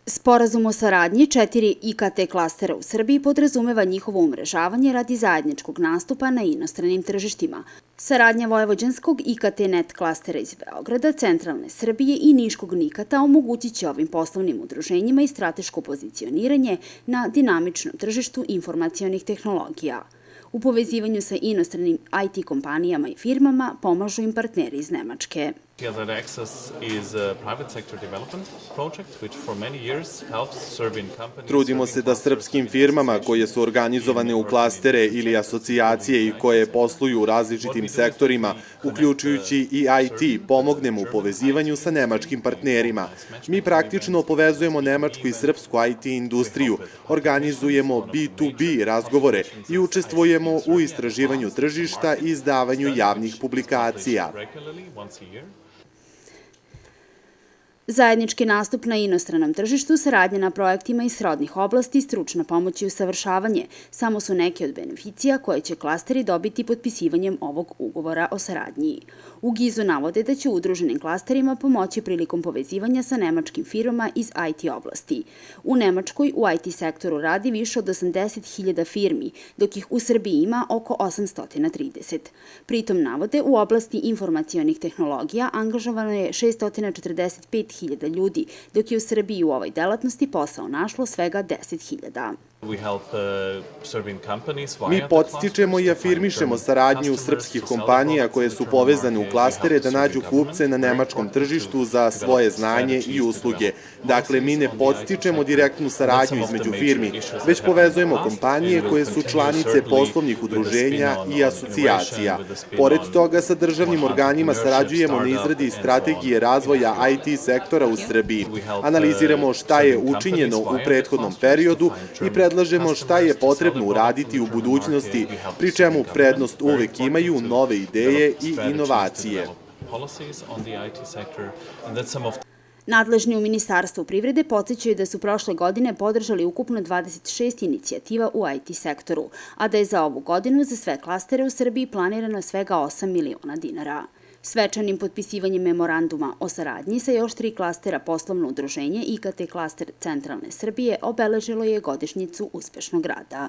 Sporazum o saradnji 4 IKT klastera u Srbiji podrazumeva njihovo umrežavanje radi zajedničkog nastupa na inostranim tržištima. Saradnja Vojvođanskog IKT-net klastera iz Beograda, centralne Srbije i Niškog Nikata omogućit će ovim poslovnim udruženjima i strateško pozicioniranje na dinamičnom tržištu informacionih tehnologija. U povezivanju sa inostranim IT kompanijama i firmama pomažu im partneri iz Nemačke. Together Access is a private sector development project which for many years helps Serbian companies. Trudimo se da srpskim firmama koje su organizovane u klastere ili asocijacije i koje posluju u različitim sektorima, uključujući i IT, pomognemo u povezivanju sa nemačkim partnerima. Mi praktično povezujemo nemačku i srpsku IT industriju, organizujemo B2B razgovore i učestvujemo u istraživanju tržišta i izdavanju javnih publikacija. Zajednički nastup na inostranom tržištu, saradnja na projektima iz srodnih oblasti, stručna pomoć i usavršavanje samo su neke od beneficija koje će klasteri dobiti potpisivanjem ovog ugovora o saradnji. U GIZ-u navode da će udruženim klasterima pomoći prilikom povezivanja sa nemačkim firmama iz IT oblasti. U Nemačkoj u IT sektoru radi više od 80.000 firmi, dok ih u Srbiji ima oko 830. Pritom navode u oblasti informacionih tehnologija angažovano je 645.000 ljudi, dok je u Srbiji u ovoj delatnosti posao našlo svega 10.000. Mi podstičemo i afirmišemo saradnju srpskih kompanija koje su povezane u klastere da nađu kupce na nemačkom tržištu za svoje znanje i usluge. Dakle, mi ne podstičemo direktnu saradnju između firmi, već povezujemo kompanije koje su članice poslovnih udruženja i asocijacija. Pored toga, sa državnim organima sarađujemo na izradi strategije razvoja IT sektora u Srbiji. Analiziramo šta je učinjeno u prethodnom periodu i predlažemo šta je potrebno uraditi u budućnosti, pri čemu prednost uvek imaju nove ideje i inovacije. Nadležni u Ministarstvu privrede podsećaju da su prošle godine podržali ukupno 26 inicijativa u IT sektoru, a da je za ovu godinu za sve klastere u Srbiji planirano svega 8 miliona dinara. Svečanim potpisivanjem memoranduma o saradnji sa još 3 klastera poslovno udruženje IKT klaster centralne Srbije obeležilo je godišnjicu uspešnog rada.